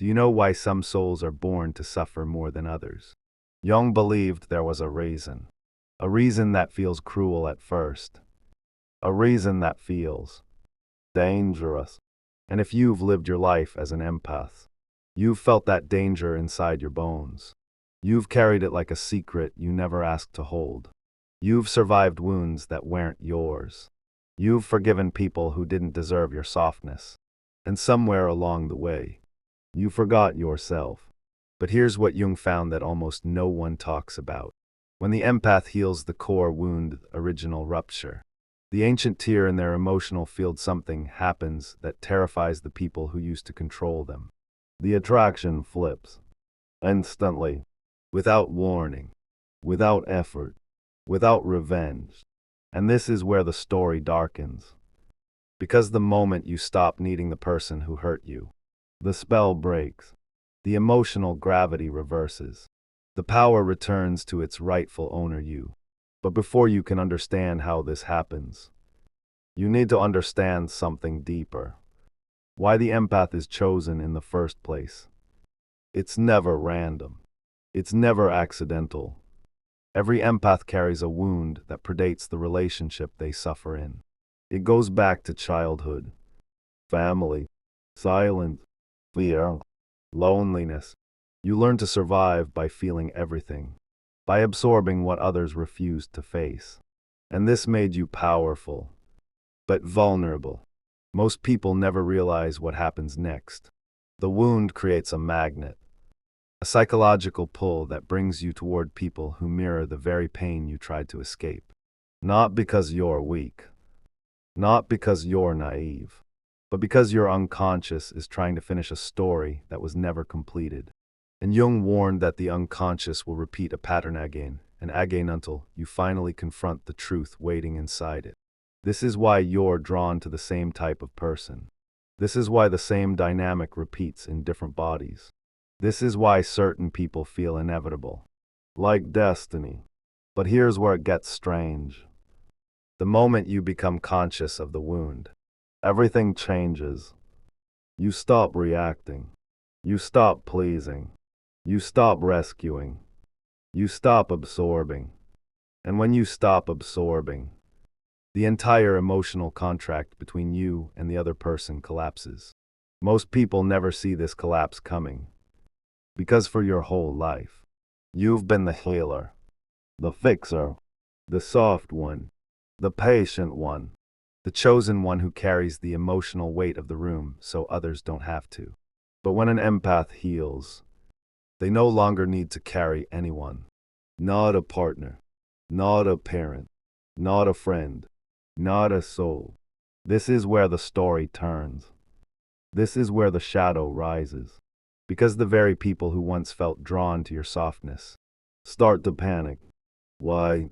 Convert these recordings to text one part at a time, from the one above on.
Do you know why some souls are born to suffer more than others? Jung believed there was a reason. A reason that feels cruel at first. A reason that feels dangerous. And if you've lived your life as an empath, you've felt that danger inside your bones. You've carried it like a secret you never asked to hold. You've survived wounds that weren't yours. You've forgiven people who didn't deserve your softness. And somewhere along the way, you forgot yourself. But here's what Jung found that almost no one talks about. When the empath heals the core wound, original rupture, the ancient tear in their emotional field, something happens that terrifies the people who used to control them. The attraction flips. Instantly. Without warning. Without effort. Without revenge. And this is where the story darkens. Because the moment you stop needing the person who hurt you, the spell breaks. The emotional gravity reverses. The power returns to its rightful owner, you. But before you can understand how this happens, you need to understand something deeper. Why the empath is chosen in the first place. It's never random. It's never accidental. Every empath carries a wound that predates the relationship they suffer in. It goes back to childhood, family, silence, fear, loneliness. You learn to survive by feeling everything, by absorbing what others refused to face. And this made you powerful, but vulnerable. Most people never realize what happens next. The wound creates a magnet, a psychological pull that brings you toward people who mirror the very pain you tried to escape. Not because you're weak, not because you're naive, but because your unconscious is trying to finish a story that was never completed. And Jung warned that the unconscious will repeat a pattern again and again until you finally confront the truth waiting inside it. This is why you're drawn to the same type of person. This is why the same dynamic repeats in different bodies. This is why certain people feel inevitable, like destiny. But here's where it gets strange. The moment you become conscious of the wound, everything changes. You stop reacting. You stop pleasing. You stop rescuing. You stop absorbing. And when you stop absorbing, the entire emotional contract between you and the other person collapses. Most people never see this collapse coming. Because for your whole life, you've been the healer, the fixer, the soft one, the patient one, the chosen one who carries the emotional weight of the room so others don't have to. But when an empath heals, they no longer need to carry anyone. Not a partner, not a parent, not a friend, not a soul. This is where the story turns. This is where the shadow rises. Because the very people who once felt drawn to your softness start to panic. Why?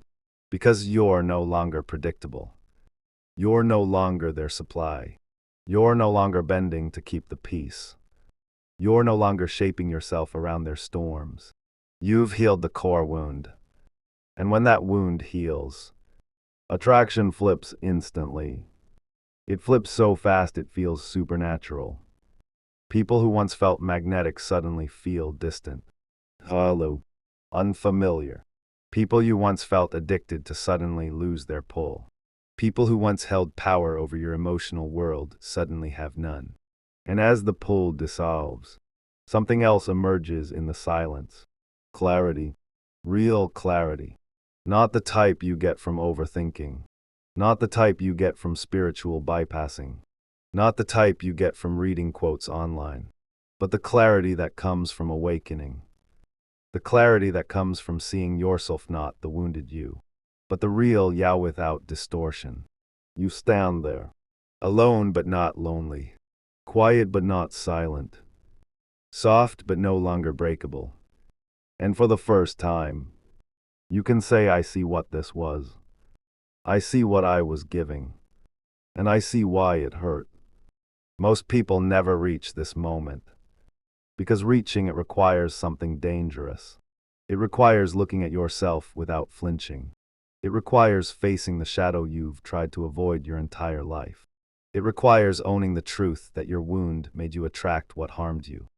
Because you're no longer predictable. You're no longer their supply. You're no longer bending to keep the peace. You're no longer shaping yourself around their storms. You've healed the core wound. And when that wound heals, attraction flips instantly. It flips so fast it feels supernatural. People who once felt magnetic suddenly feel distant, hollow, unfamiliar. People you once felt addicted to suddenly lose their pull. People who once held power over your emotional world suddenly have none. And as the pull dissolves, something else emerges in the silence. Clarity. Real clarity. Not the type you get from overthinking. Not the type you get from spiritual bypassing. Not the type you get from reading quotes online. But the clarity that comes from awakening. The clarity that comes from seeing yourself, not the wounded you, but the real Yao without distortion. You stand there, alone but not lonely. Quiet but not silent. Soft but no longer breakable. And for the first time, you can say, I see what this was. I see what I was giving. And I see why it hurt. Most people never reach this moment. Because reaching it requires something dangerous. It requires looking at yourself without flinching. It requires facing the shadow you've tried to avoid your entire life. It requires owning the truth that your wound made you attract what harmed you.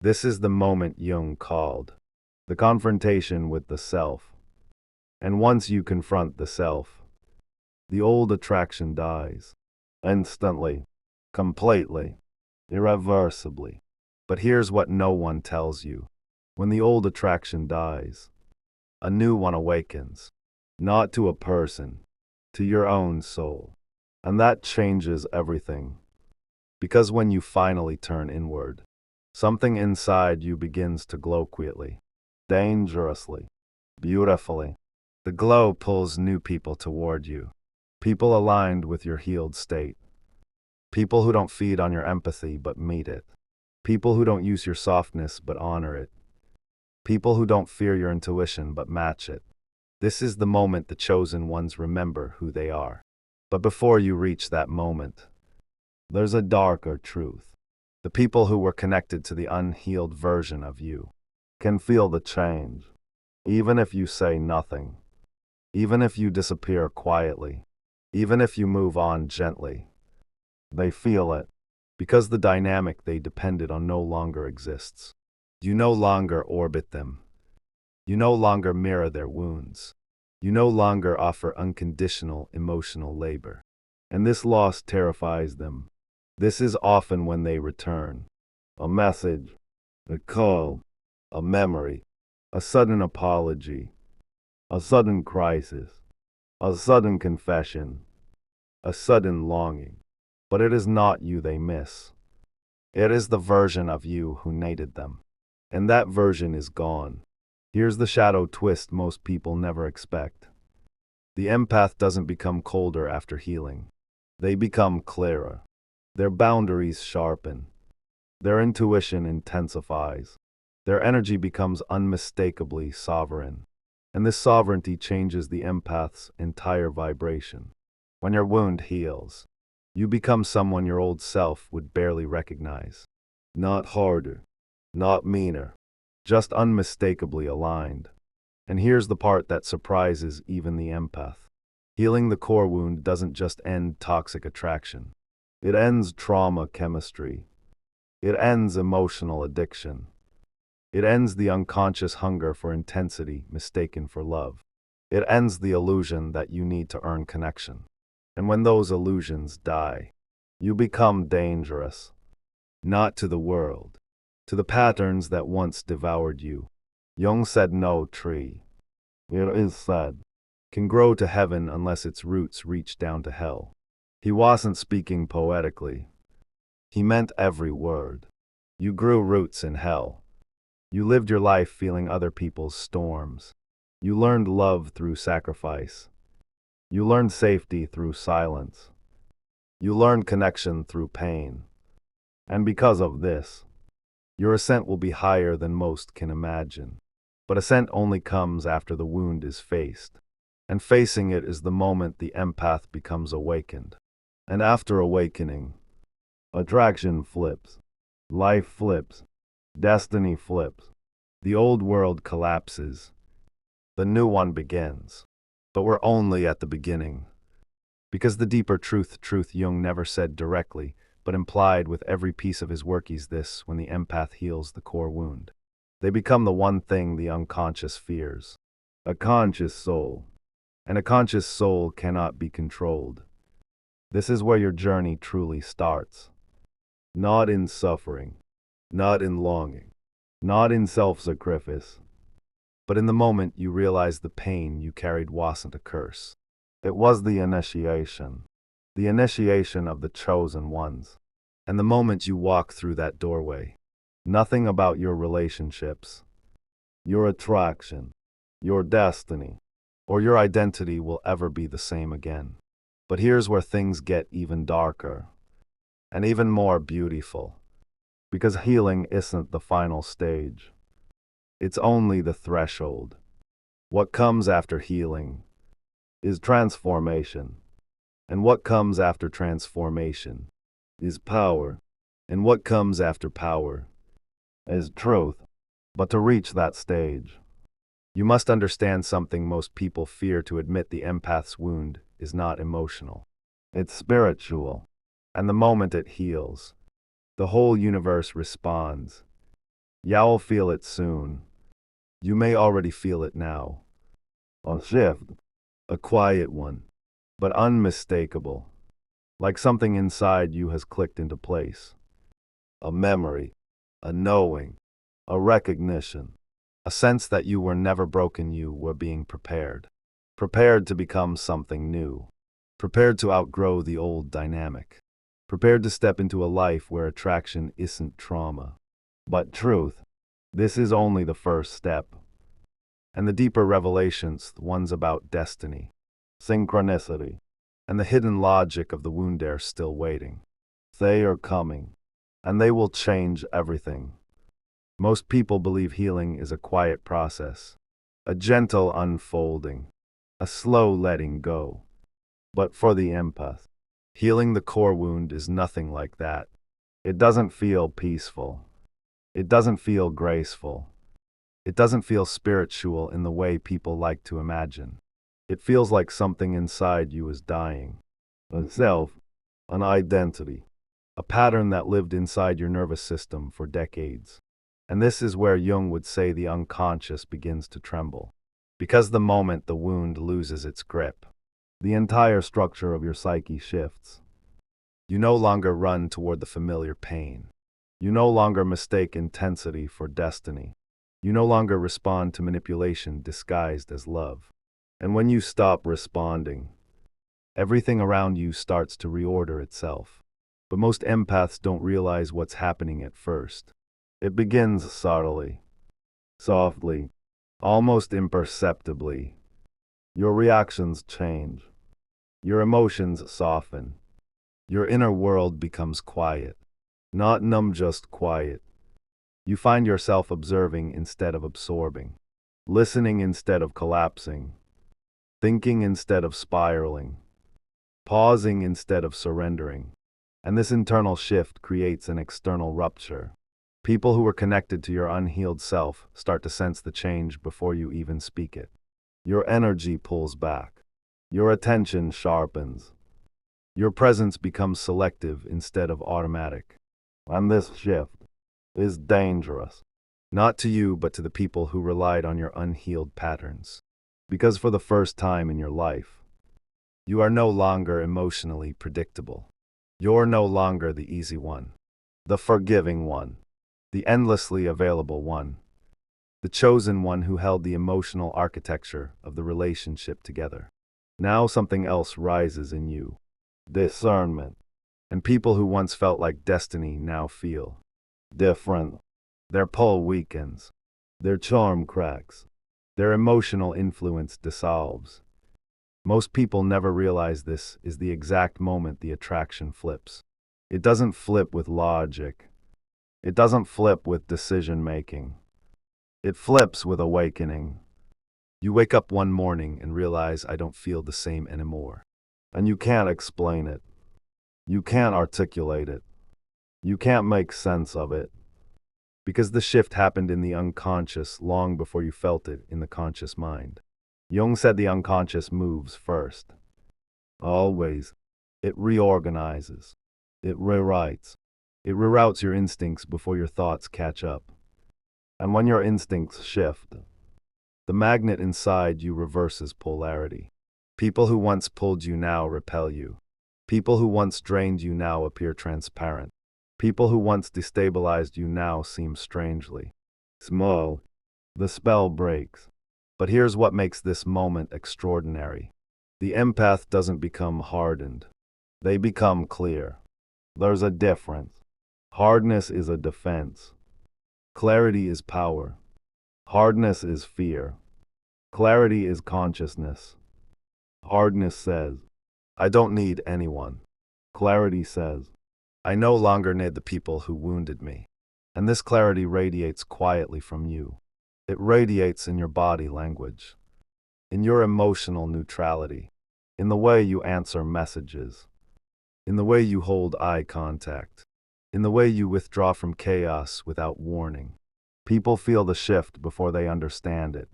This is the moment Jung called the confrontation with the self. And once you confront the self, the old attraction dies. Instantly, completely, irreversibly. But here's what no one tells you. When the old attraction dies, a new one awakens. Not to a person, to your own soul. And that changes everything. Because when you finally turn inward, something inside you begins to glow quietly, dangerously, beautifully. The glow pulls new people toward you. People aligned with your healed state. People who don't feed on your empathy but meet it. People who don't use your softness but honor it. People who don't fear your intuition but match it. This is the moment the chosen ones remember who they are. But before you reach that moment, there's a darker truth. The people who were connected to the unhealed version of you can feel the change, even if you say nothing, even if you disappear quietly, even if you move on gently. They feel it, because the dynamic they depended on no longer exists. You no longer orbit them. You no longer mirror their wounds. You no longer offer unconditional emotional labor. And this loss terrifies them. This is often when they return. A message, a call, a memory, a sudden apology, a sudden crisis, a sudden confession, a sudden longing. But it is not you they miss. It is the version of you who needed them. And that version is gone. Here's the shadow twist most people never expect. The empath doesn't become colder after healing. They become clearer. Their boundaries sharpen. Their intuition intensifies. Their energy becomes unmistakably sovereign. And this sovereignty changes the empath's entire vibration. When your wound heals, you become someone your old self would barely recognize. Not harder, not meaner, just unmistakably aligned. And here's the part that surprises even the empath. Healing the core wound doesn't just end toxic attraction. It ends trauma chemistry. It ends emotional addiction. It ends the unconscious hunger for intensity mistaken for love. It ends the illusion that you need to earn connection. And when those illusions die, you become dangerous. Not to the world, to the patterns that once devoured you. Jung said no tree, it is said, can grow to heaven unless its roots reach down to hell. He wasn't speaking poetically. He meant every word. You grew roots in hell. You lived your life feeling other people's storms. You learned love through sacrifice. You learned safety through silence. You learned connection through pain. And because of this, your ascent will be higher than most can imagine. But ascent only comes after the wound is faced. And facing it is the moment the empath becomes awakened. And after awakening, attraction flips. Life flips. Destiny flips. The old world collapses. The new one begins. But we're only at the beginning. Because the deeper truth Jung never said directly, but implied with every piece of his work is this: when the empath heals the core wound, they become the one thing the unconscious fears. A conscious soul. And a conscious soul cannot be controlled. This is where your journey truly starts. Not in suffering, not in longing, not in self-sacrifice, but in the moment you realize the pain you carried wasn't a curse. It was the initiation of the chosen ones. And the moment you walk through that doorway, nothing about your relationships, your attraction, your destiny, or your identity will ever be the same again. But here's where things get even darker and even more beautiful. Because healing isn't the final stage. It's only the threshold. What comes after healing is transformation. And what comes after transformation is power. And what comes after power is truth. But to reach that stage, you must understand something most people fear to admit: the empath's wound is not emotional. It's spiritual. And the moment it heals, the whole universe responds. You'll feel it soon. You may already feel it now. A shift, a quiet one, but unmistakable, like something inside you has clicked into place. A memory, a knowing, a recognition, a sense that you were never broken, you were being prepared. Prepared to become something new. Prepared to outgrow the old dynamic. Prepared to step into a life where attraction isn't trauma, but truth. This is only the first step. And the deeper revelations, the ones about destiny, synchronicity, and the hidden logic of the wound are still waiting. They are coming, and they will change everything. Most people believe healing is a quiet process, a gentle unfolding, a slow letting go. But for the empath, healing the core wound is nothing like that. It doesn't feel peaceful. It doesn't feel graceful. It doesn't feel spiritual in the way people like to imagine. It feels like something inside you is dying. A self, an identity, a pattern that lived inside your nervous system for decades. And this is where Jung would say the unconscious begins to tremble. Because the moment the wound loses its grip, the entire structure of your psyche shifts. You no longer run toward the familiar pain. You no longer mistake intensity for destiny. You no longer respond to manipulation disguised as love. And when you stop responding, everything around you starts to reorder itself. But most empaths don't realize what's happening at first. It begins subtly, softly, almost imperceptibly. Your reactions change. Your emotions soften. Your inner world becomes quiet. Not numb, just quiet. You find yourself observing instead of absorbing, listening instead of collapsing, thinking instead of spiraling, pausing instead of surrendering. And this internal shift creates an external rupture. People who are connected to your unhealed self start to sense the change before you even speak it. Your energy pulls back. Your attention sharpens. Your presence becomes selective instead of automatic. And this shift is dangerous. Not to you, but to the people who relied on your unhealed patterns. Because for the first time in your life, you are no longer emotionally predictable. You're no longer the easy one, the forgiving one, the endlessly available one, the chosen one who held the emotional architecture of the relationship together. Now something else rises in you. Discernment. And people who once felt like destiny now feel different. Their pull weakens. Their charm cracks. Their emotional influence dissolves. Most people never realize this is the exact moment the attraction flips. It doesn't flip with logic. It doesn't flip with decision-making. It flips with awakening. You wake up one morning and realize I don't feel the same anymore. And you can't explain it. You can't articulate it. You can't make sense of it. Because the shift happened in the unconscious long before you felt it in the conscious mind. Jung said the unconscious moves first. Always. It reorganizes. It rewrites. It reroutes your instincts before your thoughts catch up. And when your instincts shift, the magnet inside you reverses polarity. People who once pulled you now repel you. People who once drained you now appear transparent. People who once destabilized you now seem strangely small. The spell breaks. But here's what makes this moment extraordinary. The empath doesn't become hardened. They become clear. There's a difference. Hardness is a defense. Clarity is power. Hardness is fear. Clarity is consciousness. Hardness says, I don't need anyone. Clarity says, I no longer need the people who wounded me. And this clarity radiates quietly from you. It radiates in your body language, in your emotional neutrality, in the way you answer messages, in the way you hold eye contact, in the way you withdraw from chaos without warning. People feel the shift before they understand it.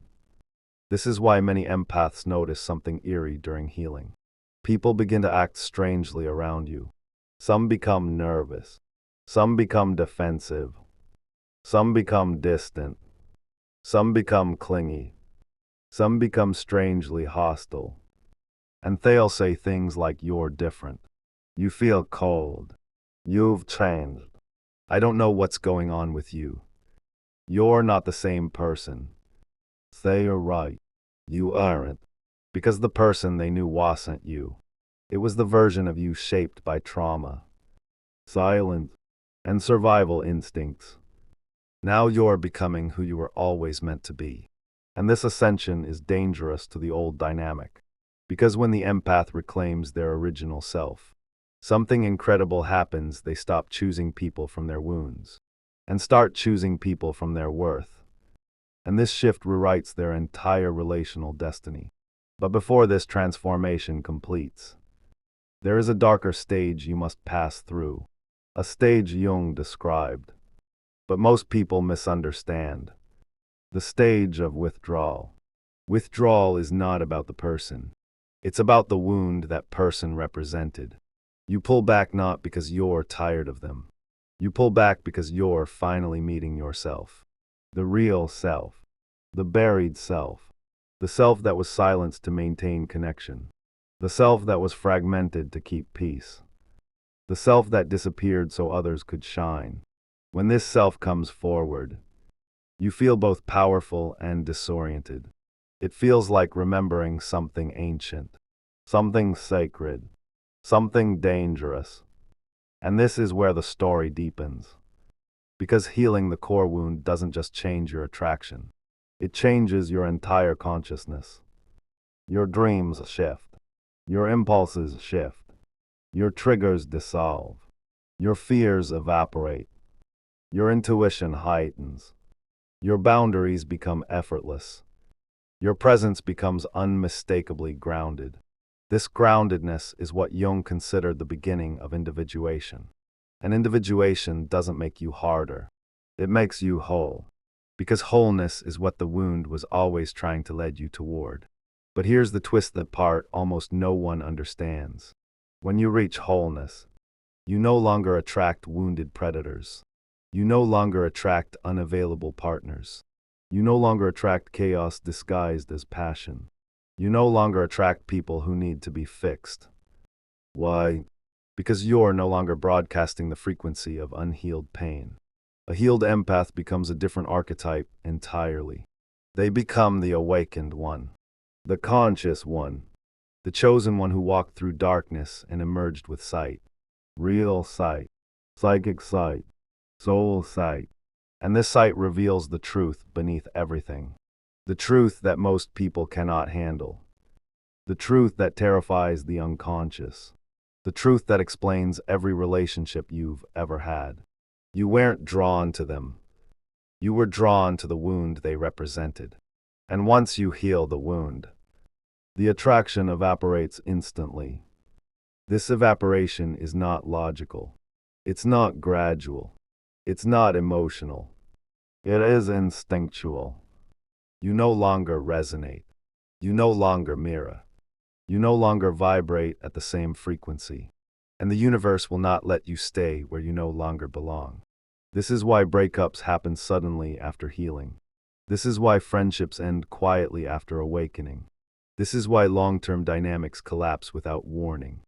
This is why many empaths notice something eerie during healing. People begin to act strangely around you. Some become nervous. Some become defensive. Some become distant. Some become clingy. Some become strangely hostile. And they'll say things like, "You're different. You feel cold. You've changed. I don't know what's going on with you. You're not the same person." They are right. You aren't. Because the person they knew wasn't you. It was the version of you shaped by trauma, silence, and survival instincts. Now you're becoming who you were always meant to be. And this ascension is dangerous to the old dynamic. Because when the empath reclaims their original self, something incredible happens. They stop choosing people from their wounds and start choosing people from their worth. And this shift rewrites their entire relational destiny. But before this transformation completes, there is a darker stage you must pass through, a stage Jung described, but most people misunderstand. The stage of withdrawal. Withdrawal is not about the person. It's about the wound that person represented. You pull back not because you're tired of them. You pull back because you're finally meeting yourself. The real self. The buried self. The self that was silenced to maintain connection. The self that was fragmented to keep peace. The self that disappeared so others could shine. When this self comes forward, you feel both powerful and disoriented. It feels like remembering something ancient, something sacred, something dangerous. And this is where the story deepens. Because healing the core wound doesn't just change your attraction. It changes your entire consciousness. Your dreams shift. Your impulses shift. Your triggers dissolve. Your fears evaporate. Your intuition heightens. Your boundaries become effortless. Your presence becomes unmistakably grounded. This groundedness is what Jung considered the beginning of individuation. And individuation doesn't make you harder. It makes you whole. Because wholeness is what the wound was always trying to lead you toward. But here's the twist, that part almost no one understands. When you reach wholeness, you no longer attract wounded predators. You no longer attract unavailable partners. You no longer attract chaos disguised as passion. You no longer attract people who need to be fixed. Why? Because you're no longer broadcasting the frequency of unhealed pain. A healed empath becomes a different archetype entirely. They become the awakened one, the conscious one, the chosen one who walked through darkness and emerged with sight. Real sight, psychic sight, soul sight. And this sight reveals the truth beneath everything. The truth that most people cannot handle. The truth that terrifies the unconscious. The truth that explains every relationship you've ever had. You weren't drawn to them. You were drawn to the wound they represented. And once you heal the wound, the attraction evaporates instantly. This evaporation is not logical. It's not gradual. It's not emotional. It is instinctual. You no longer resonate. You no longer mirror. You no longer vibrate at the same frequency. And the universe will not let you stay where you no longer belong. This is why breakups happen suddenly after healing. This is why friendships end quietly after awakening. This is why long-term dynamics collapse without warning.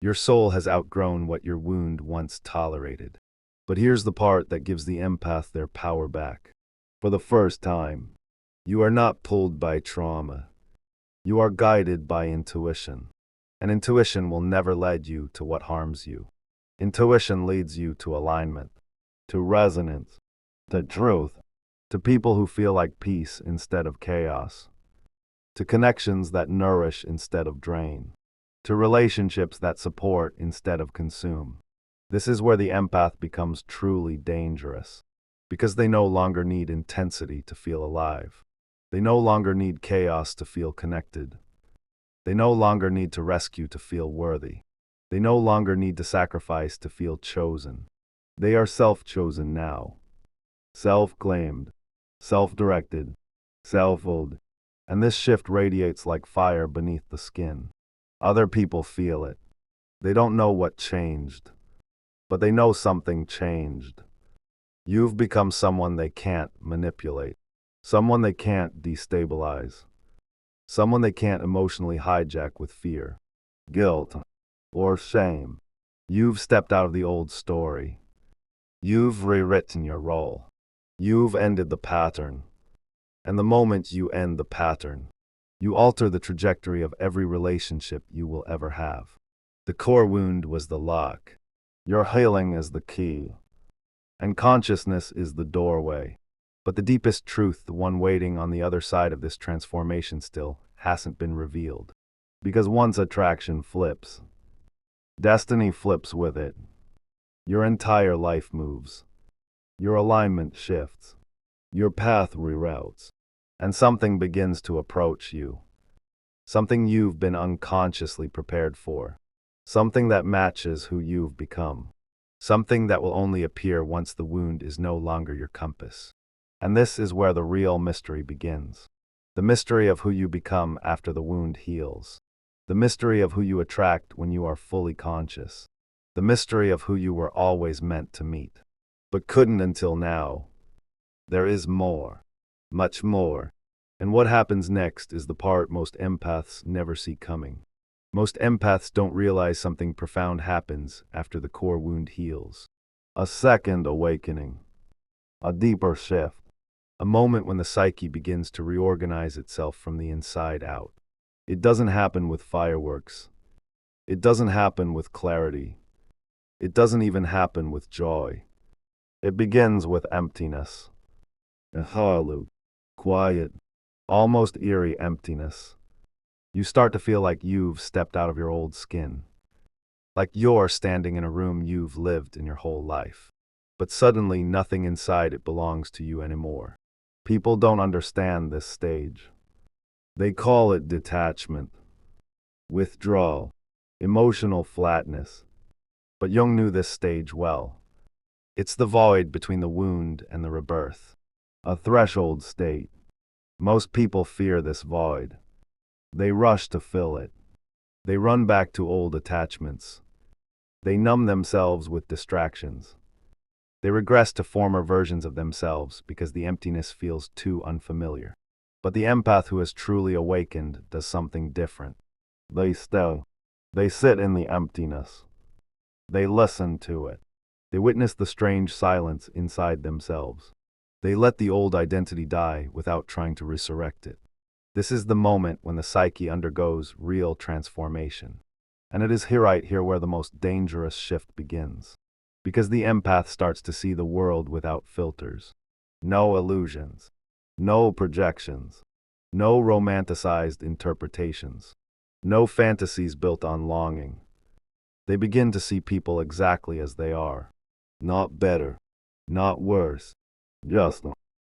Your soul has outgrown what your wound once tolerated. But here's the part that gives the empath their power back. For the first time, you are not pulled by trauma. You are guided by intuition. And intuition will never lead you to what harms you. Intuition leads you to alignment, to resonance, to truth, to people who feel like peace instead of chaos, to connections that nourish instead of drain, to relationships that support instead of consume. This is where the empath becomes truly dangerous, because they no longer need intensity to feel alive. They no longer need chaos to feel connected. They no longer need to rescue to feel worthy. They no longer need to sacrifice to feel chosen. They are self-chosen now. Self-claimed, self-directed, self-willed. And this shift radiates like fire beneath the skin. Other people feel it. They don't know what changed, but they know something changed. You've become someone they can't manipulate, someone they can't destabilize, someone they can't emotionally hijack with fear, guilt, or shame. You've stepped out of the old story. You've rewritten your role. You've ended the pattern. And the moment you end the pattern, you alter the trajectory of every relationship you will ever have. The core wound was the lock. Your healing is the key. And consciousness is the doorway. But the deepest truth, the one waiting on the other side of this transformation still, hasn't been revealed. Because once attraction flips, destiny flips with it. Your entire life moves. Your alignment shifts. Your path reroutes. And something begins to approach you. Something you've been unconsciously prepared for. Something that matches who you've become. Something that will only appear once the wound is no longer your compass. And this is where the real mystery begins. The mystery of who you become after the wound heals. The mystery of who you attract when you are fully conscious. The mystery of who you were always meant to meet, but couldn't until now. There is more. Much more. And what happens next is the part most empaths never see coming. Most empaths don't realize something profound happens after the core wound heals. A second awakening. A deeper shift. A moment when the psyche begins to reorganize itself from the inside out. It doesn't happen with fireworks. It doesn't happen with clarity. It doesn't even happen with joy. It begins with emptiness. A hollow, quiet, almost eerie emptiness. You start to feel like you've stepped out of your old skin. Like you're standing in a room you've lived in your whole life. But suddenly nothing inside it belongs to you anymore. People don't understand this stage. They call it detachment, withdrawal, emotional flatness. But Jung knew this stage well. It's the void between the wound and the rebirth. A threshold state. Most people fear this void. They rush to fill it. They run back to old attachments. They numb themselves with distractions. They regress to former versions of themselves because the emptiness feels too unfamiliar. But the empath who has truly awakened does something different. They sit in the emptiness. They listen to it. They witness the strange silence inside themselves. They let the old identity die without trying to resurrect it. This is the moment when the psyche undergoes real transformation. And it is here where the most dangerous shift begins. Because the empath starts to see the world without filters. No illusions. No projections. No romanticized interpretations. No fantasies built on longing. They begin to see people exactly as they are. Not better. Not worse. Just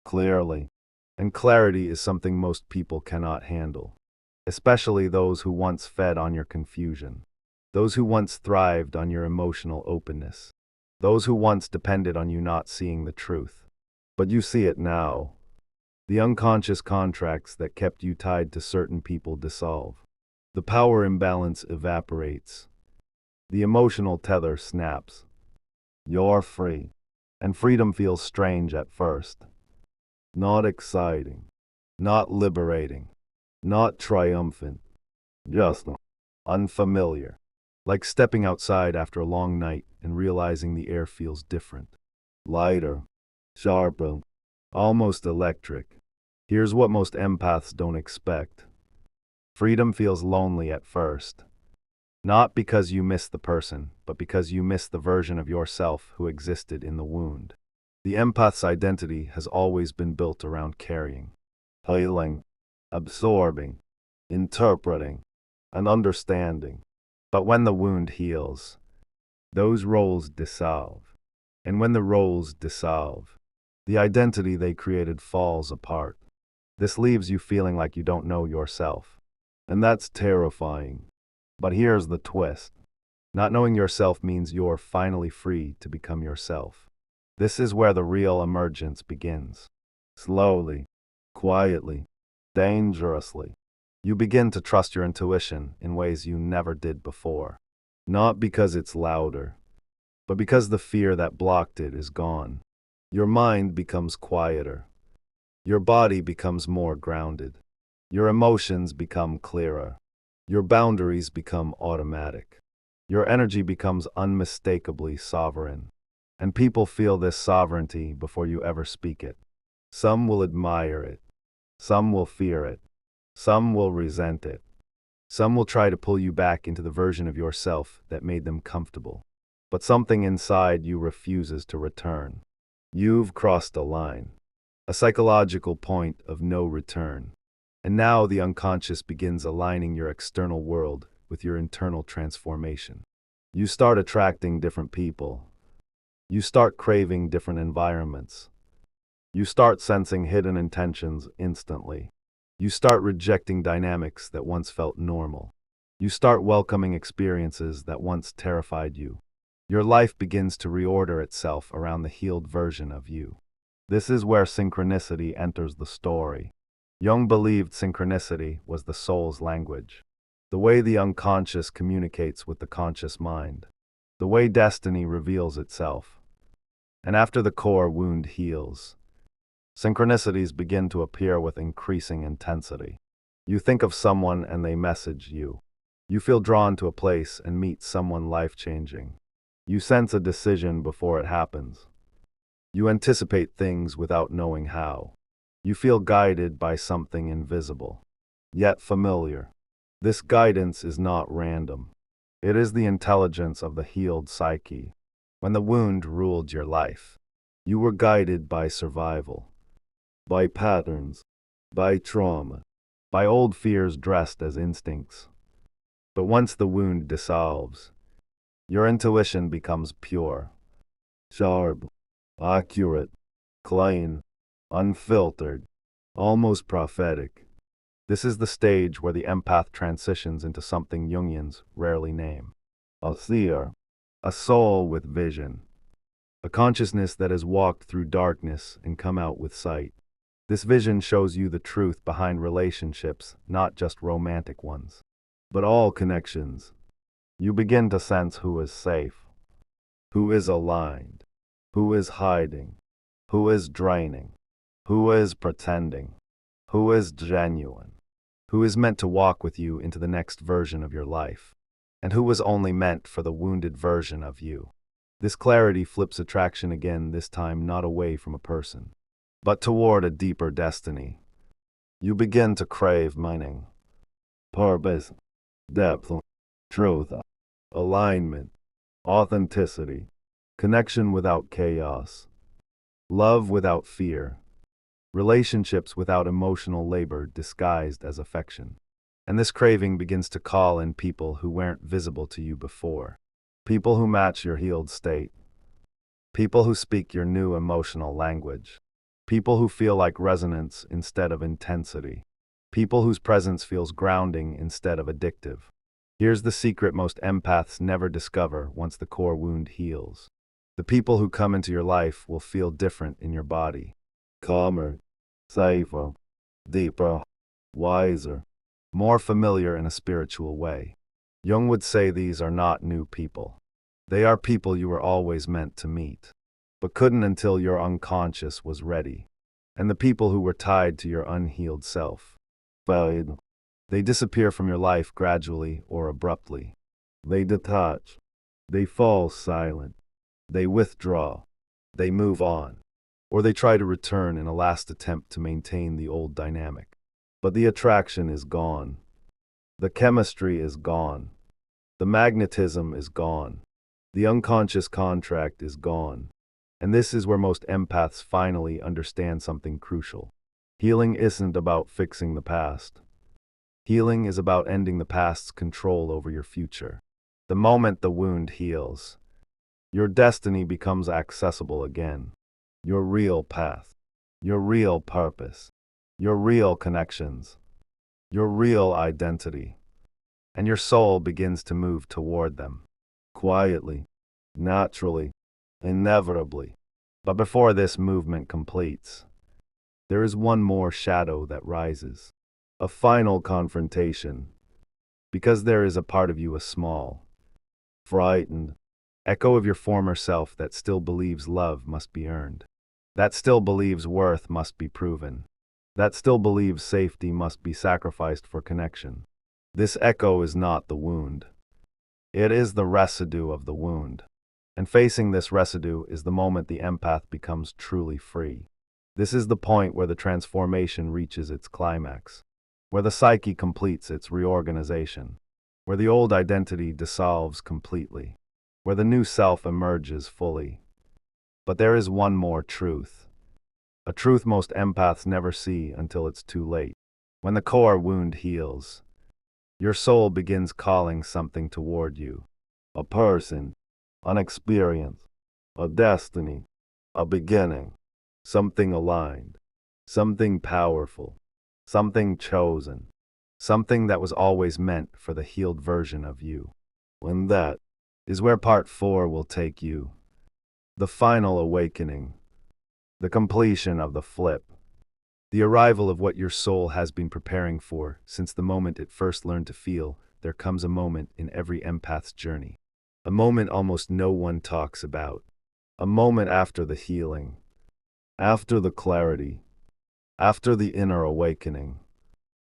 clearly. And clarity is something most people cannot handle. Especially those who once fed on your confusion. Those who once thrived on your emotional openness. Those who once depended on you not seeing the truth. But you see it now. The unconscious contracts that kept you tied to certain people dissolve. The power imbalance evaporates. The emotional tether snaps. You're free. And freedom feels strange at first. Not exciting. Not liberating. Not triumphant. Just unfamiliar. Like stepping outside after a long night and realizing the air feels different. Lighter. Sharper. Almost electric. Here's what most empaths don't expect. Freedom feels lonely at first. Not because you miss the person, but because you miss the version of yourself who existed in the wound. The empath's identity has always been built around carrying, healing, absorbing, interpreting, and understanding. But when the wound heals, those roles dissolve. And when the roles dissolve, the identity they created falls apart. This leaves you feeling like you don't know yourself. And that's terrifying. But here's the twist. Not knowing yourself means you're finally free to become yourself. This is where the real emergence begins. Slowly, quietly, dangerously. You begin to trust your intuition in ways you never did before. Not because it's louder, but because the fear that blocked it is gone. Your mind becomes quieter. Your body becomes more grounded. Your emotions become clearer. Your boundaries become automatic. Your energy becomes unmistakably sovereign. And people feel this sovereignty before you ever speak it. Some will admire it. Some will fear it. Some will resent it. Some will try to pull you back into the version of yourself that made them comfortable. But something inside you refuses to return. You've crossed a line, a psychological point of no return. And now the unconscious begins aligning your external world with your internal transformation. You start attracting different people. You start craving different environments. You start sensing hidden intentions instantly. You start rejecting dynamics that once felt normal. You start welcoming experiences that once terrified you. Your life begins to reorder itself around the healed version of you. This is where synchronicity enters the story. Jung believed synchronicity was the soul's language, the way the unconscious communicates with the conscious mind, the way destiny reveals itself. And after the core wound heals, synchronicities begin to appear with increasing intensity. You think of someone and they message you. You feel drawn to a place and meet someone life-changing. You sense a decision before it happens. You anticipate things without knowing how. You feel guided by something invisible, yet familiar. This guidance is not random. It is the intelligence of the healed psyche. When the wound ruled your life, you were guided by survival, by patterns, by trauma, by old fears dressed as instincts. But once the wound dissolves, your intuition becomes pure, sharp, accurate, clean, unfiltered, almost prophetic. This is the stage where the empath transitions into something Jungians rarely name: a seer, a soul with vision, a consciousness that has walked through darkness and come out with sight. This vision shows you the truth behind relationships, not just romantic ones, but all connections. You begin to sense who is safe, who is aligned, who is hiding, who is draining, who is pretending, who is genuine, who is meant to walk with you into the next version of your life, and who was only meant for the wounded version of you. This clarity flips attraction again, this time not away from a person, but toward a deeper destiny. You begin to crave meaning, purpose, depth, truth, alignment, authenticity, connection without chaos, love without fear, relationships without emotional labor disguised as affection. And this craving begins to call in people who weren't visible to you before. People who match your healed state. People who speak your new emotional language. People who feel like resonance instead of intensity. People whose presence feels grounding instead of addictive. Here's the secret most empaths never discover once the core wound heals. The people who come into your life will feel different in your body. Calmer, safer, deeper, wiser, more familiar in a spiritual way. Jung would say these are not new people. They are people you were always meant to meet, but couldn't until your unconscious was ready. And the people who were tied to your unhealed self fade. They disappear from your life gradually or abruptly. They detach. They fall silent. They withdraw. They move on. Or they try to return in a last attempt to maintain the old dynamic. But the attraction is gone. The chemistry is gone. The magnetism is gone. The unconscious contract is gone. And this is where most empaths finally understand something crucial. Healing isn't about fixing the past. Healing is about ending the past's control over your future. The moment the wound heals, your destiny becomes accessible again. Your real path, your real purpose, your real connections, your real identity. And your soul begins to move toward them. Quietly, naturally, inevitably. But before this movement completes, there is one more shadow that rises. A final confrontation. Because there is a part of you, a small, frightened echo of your former self that still believes love must be earned. that still believes worth must be proven, that still believes safety must be sacrificed for connection. This echo is not the wound. It is the residue of the wound. And facing this residue is the moment the empath becomes truly free. This is the point where the transformation reaches its climax, where the psyche completes its reorganization, where the old identity dissolves completely, where the new self emerges fully. But there is one more truth, a truth most empaths never see until it's too late. When the core wound heals, your soul begins calling something toward you, a person, an experience, a destiny, a beginning, something aligned, something powerful, something chosen, something that was always meant for the healed version of you. And that is where part 4 will take you. The final awakening, the completion of the flip, the arrival of what your soul has been preparing for since the moment it first learned to feel. There comes a moment in every empath's journey, a moment almost no one talks about, a moment after the healing, after the clarity, after the inner awakening,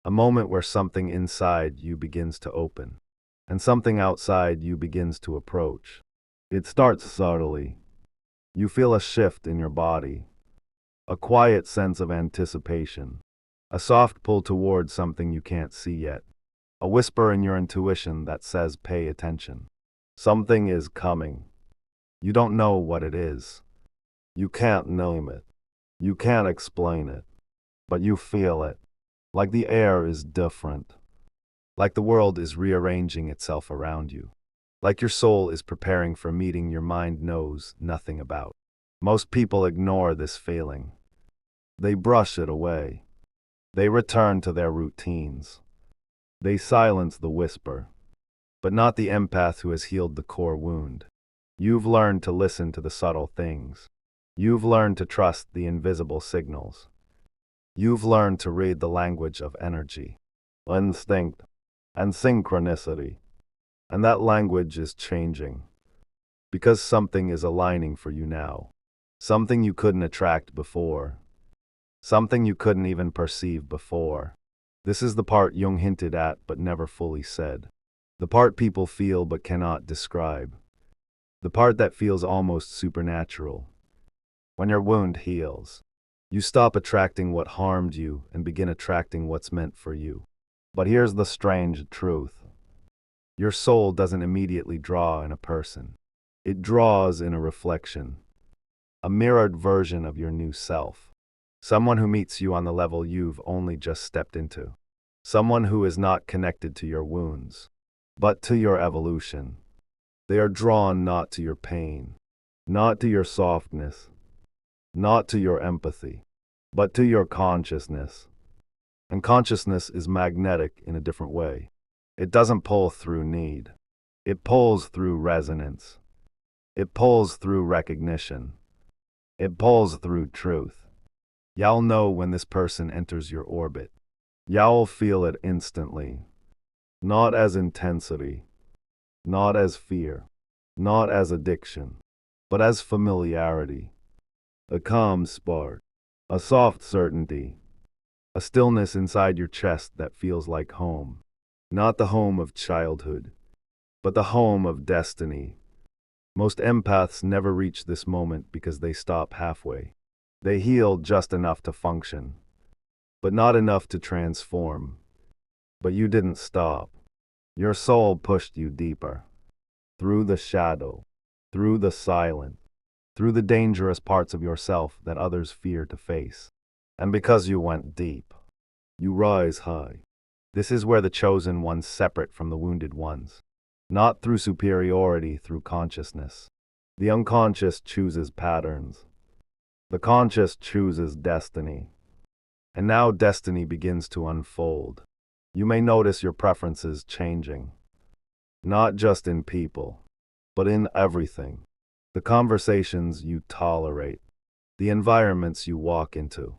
a moment where something inside you begins to open, and something outside you begins to approach. It starts subtly. You feel a shift in your body, a quiet sense of anticipation, a soft pull toward something you can't see yet, a whisper in your intuition that says, pay attention. Something is coming. You don't know what it is. You can't name it. You can't explain it. But you feel it. Like the air is different. Like the world is rearranging itself around you. Like your soul is preparing for a meeting your mind knows nothing about. Most people ignore this feeling. They brush it away. They return to their routines. They silence the whisper. But not the empath who has healed the core wound. You've learned to listen to the subtle things. You've learned to trust the invisible signals. You've learned to read the language of energy, instinct, and synchronicity. And that language is changing. Because something is aligning for you now. Something you couldn't attract before. Something you couldn't even perceive before. This is the part Jung hinted at but never fully said. The part people feel but cannot describe. The part that feels almost supernatural. When your wound heals, you stop attracting what harmed you and begin attracting what's meant for you. But here's the strange truth. Your soul doesn't immediately draw in a person. It draws in a reflection, a mirrored version of your new self. Someone who meets you on the level you've only just stepped into. Someone who is not connected to your wounds, but to your evolution. They are drawn not to your pain, not to your softness, not to your empathy, but to your consciousness. And consciousness is magnetic in a different way. It doesn't pull through need. It pulls through resonance. It pulls through recognition. It pulls through truth. You'll know when this person enters your orbit. You'll feel it instantly. Not as intensity, not as fear, not as addiction, but as familiarity. A calm spark, a soft certainty, a stillness inside your chest that feels like home. Not the home of childhood, but the home of destiny. Most empaths never reach this moment because they stop halfway. They heal just enough to function, but not enough to transform. But you didn't stop. Your soul pushed you deeper, through the shadow, through the silent, through the dangerous parts of yourself that others fear to face. And because you went deep, you rise high. This is where the chosen ones separate from the wounded ones. Not through superiority, through consciousness. The unconscious chooses patterns. The conscious chooses destiny. And now destiny begins to unfold. You may notice your preferences changing. Not just in people, but in everything. The conversations you tolerate. The environments you walk into.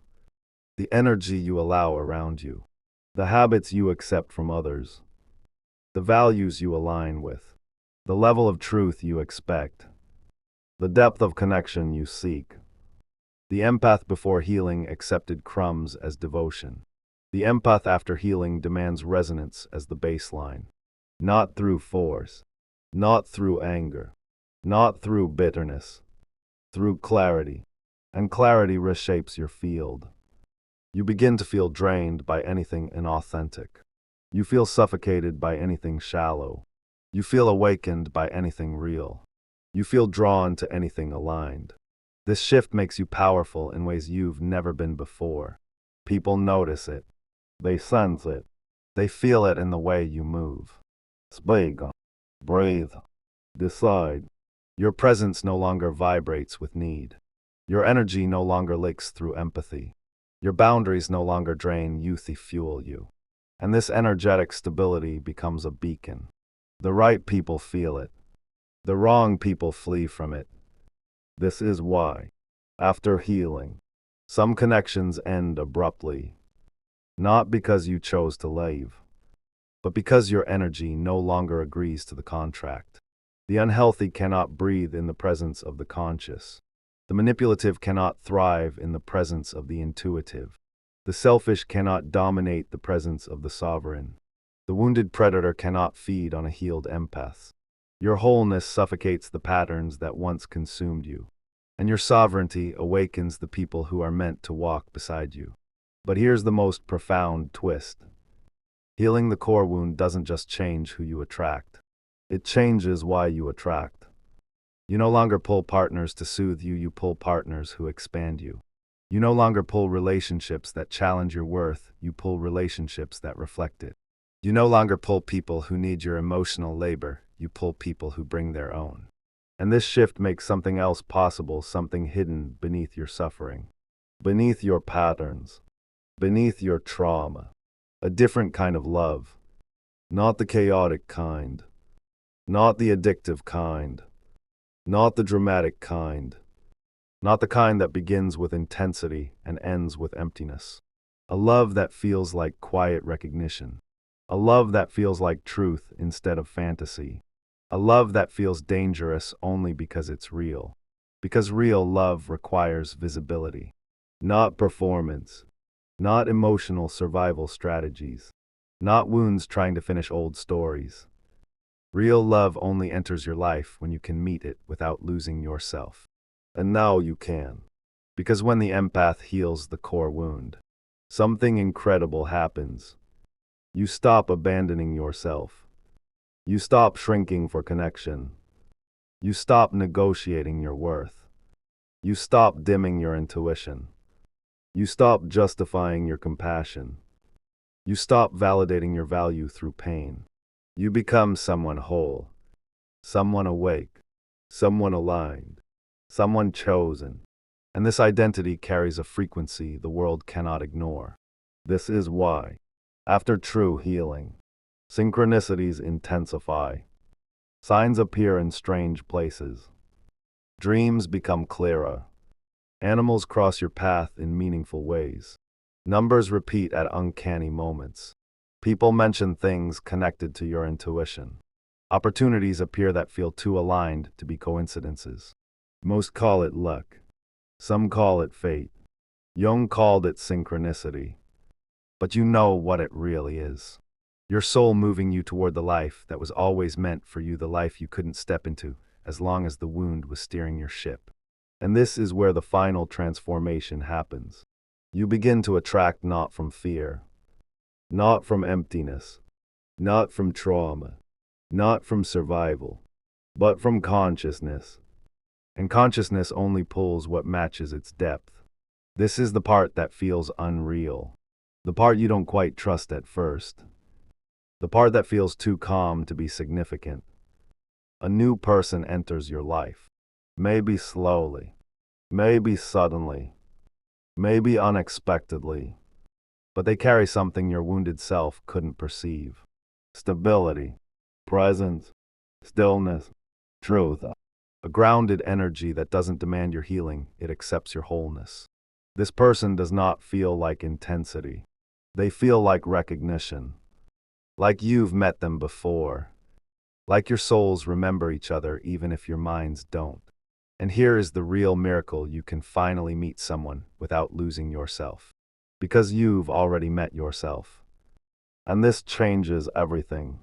The energy you allow around you. The habits you accept from others. The values you align with. The level of truth you expect. The depth of connection you seek. The empath before healing accepted crumbs as devotion. The empath after healing demands resonance as the baseline. Not through force, not through anger, not through bitterness, through clarity. And clarity reshapes your field. You begin to feel drained by anything inauthentic. You feel suffocated by anything shallow. You feel awakened by anything real. You feel drawn to anything aligned. This shift makes you powerful in ways you've never been before. People notice it. They sense it. They feel it in the way you move. Speak, breathe, decide. Your presence no longer vibrates with need. Your energy no longer leaks through empathy. Your boundaries no longer drain youthy fuel you. And this energetic stability becomes a beacon. The right people feel it. The wrong people flee from it. This is why, after healing, some connections end abruptly. Not because you chose to leave, but because your energy no longer agrees to the contract. The unhealthy cannot breathe in the presence of the conscious. The manipulative cannot thrive in the presence of the intuitive. The selfish cannot dominate the presence of the sovereign. The wounded predator cannot feed on a healed empath. Your wholeness suffocates the patterns that once consumed you, and your sovereignty awakens the people who are meant to walk beside you. But here's the most profound twist. Healing the core wound doesn't just change who you attract. It changes why you attract. You no longer pull partners to soothe you, you pull partners who expand you. You no longer pull relationships that challenge your worth, you pull relationships that reflect it. You no longer pull people who need your emotional labor, you pull people who bring their own. And this shift makes something else possible, something hidden beneath your suffering, beneath your patterns, beneath your trauma. A different kind of love. Not the chaotic kind. Not the addictive kind. Not the dramatic kind. Not the kind that begins with intensity and ends with emptiness. A love that feels like quiet recognition. A love that feels like truth instead of fantasy. A love that feels dangerous only because it's real. Because real love requires visibility. Not performance. Not emotional survival strategies. Not wounds trying to finish old stories. Real love only enters your life when you can meet it without losing yourself. And now you can. Because when the empath heals the core wound, something incredible happens. You stop abandoning yourself. You stop shrinking for connection. You stop negotiating your worth. You stop dimming your intuition. You stop justifying your compassion. You stop validating your value through pain. You become someone whole, someone awake, someone aligned, someone chosen. And this identity carries a frequency the world cannot ignore. This is why, after true healing, synchronicities intensify. Signs appear in strange places. Dreams become clearer. Animals cross your path in meaningful ways. Numbers repeat at uncanny moments. People mention things connected to your intuition. Opportunities appear that feel too aligned to be coincidences. Most call it luck. Some call it fate. Jung called it synchronicity. But you know what it really is. Your soul moving you toward the life that was always meant for you, the life you couldn't step into as long as the wound was steering your ship. And this is where the final transformation happens. You begin to attract not from fear, not from emptiness, not from trauma, not from survival, but from consciousness. And consciousness only pulls what matches its depth. This is the part that feels unreal. The part you don't quite trust at first. The part that feels too calm to be significant. A new person enters your life. Maybe slowly, maybe suddenly, maybe unexpectedly, but they carry something your wounded self couldn't perceive. Stability, presence, stillness, truth. A grounded energy that doesn't demand your healing, it accepts your wholeness. This person does not feel like intensity. They feel like recognition. Like you've met them before. Like your souls remember each other even if your minds don't. And here is the real miracle: you can finally meet someone without losing yourself. Because you've already met yourself. And this changes everything.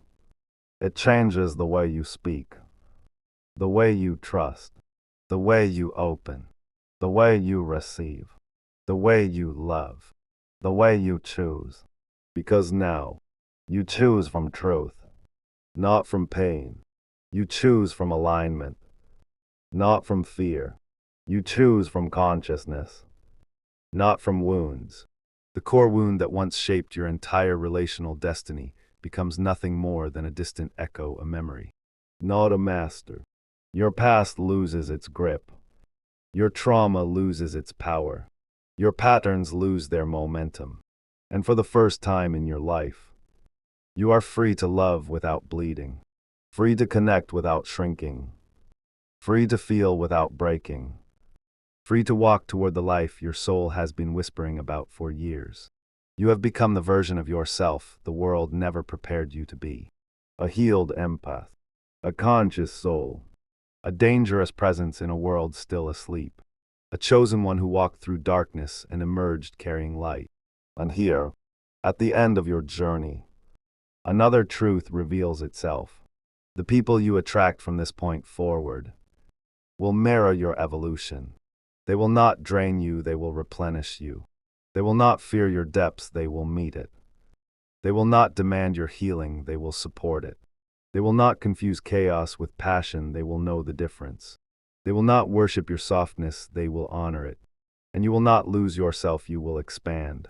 It changes the way you speak, the way you trust, the way you open, the way you receive, the way you love, the way you choose. Because now, you choose from truth, not from pain. You choose from alignment, not from fear. You choose from consciousness, not from wounds. The core wound that once shaped your entire relational destiny becomes nothing more than a distant echo, a memory, not a master. Your past loses its grip. Your trauma loses its power. Your patterns lose their momentum. And for the first time in your life, you are free to love without bleeding, free to connect without shrinking, free to feel without breaking, free to walk toward the life your soul has been whispering about for years. You have become the version of yourself the world never prepared you to be. A healed empath, a conscious soul, a dangerous presence in a world still asleep, a chosen one who walked through darkness and emerged carrying light. And here, at the end of your journey, another truth reveals itself. The people you attract from this point forward will mirror your evolution. They will not drain you, they will replenish you. They will not fear your depths, they will meet it. They will not demand your healing, they will support it. They will not confuse chaos with passion, they will know the difference. They will not worship your softness, they will honor it. And you will not lose yourself, you will expand.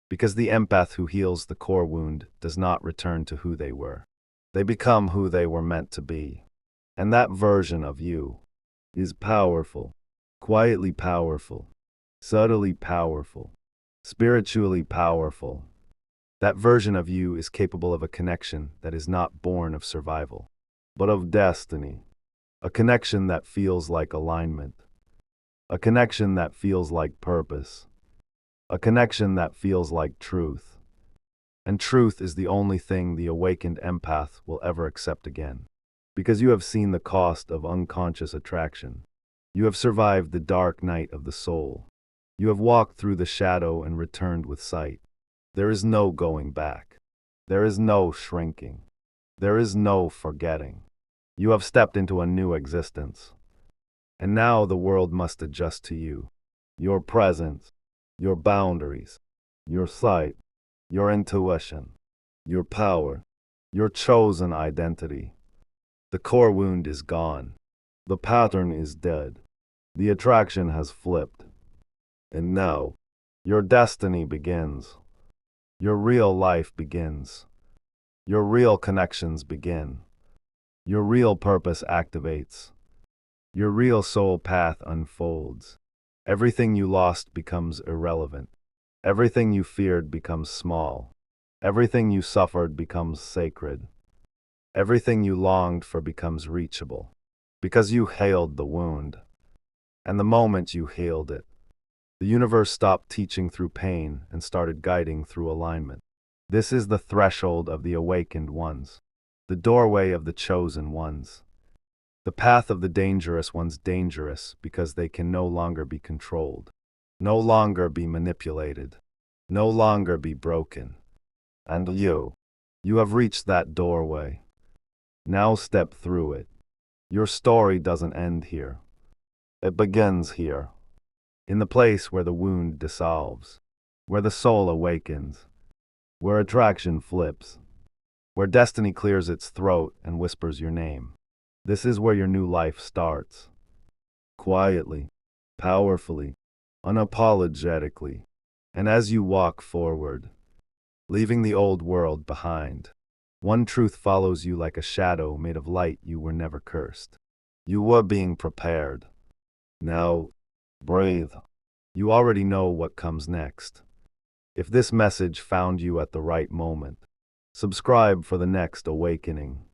Because the empath who heals the core wound does not return to who they were. They become who they were meant to be. And that version of you is powerful, quietly powerful, subtly powerful, spiritually powerful. That version of you is capable of a connection that is not born of survival, but of destiny. A connection that feels like alignment. A connection that feels like purpose. A connection that feels like truth. And truth is the only thing the awakened empath will ever accept again. Because you have seen the cost of unconscious attraction. You have survived the dark night of the soul. You have walked through the shadow and returned with sight. There is no going back. There is no shrinking. There is no forgetting. You have stepped into a new existence. And now the world must adjust to you. Your presence, your boundaries, your sight, your intuition, your power, your chosen identity. The core wound is gone. The pattern is dead. The attraction has flipped. And now, your destiny begins. Your real life begins. Your real connections begin. Your real purpose activates. Your real soul path unfolds. Everything you lost becomes irrelevant. Everything you feared becomes small. Everything you suffered becomes sacred. Everything you longed for becomes reachable. Because you healed the wound. And the moment you healed it, the universe stopped teaching through pain and started guiding through alignment. This is the threshold of the awakened ones, the doorway of the chosen ones. The path of the dangerous ones dangerous because they can no longer be controlled, no longer be manipulated, no longer be broken. And you have reached that doorway. Now step through it. Your story doesn't end here. It begins here, in the place where the wound dissolves, where the soul awakens, where attraction flips, where destiny clears its throat and whispers your name. This is where your new life starts. Quietly, powerfully, unapologetically. And as you walk forward, leaving the old world behind, one truth follows you like a shadow made of light. You were never cursed. You were being prepared. Now, breathe. You already know what comes next. If this message found you at the right moment, subscribe for the next awakening.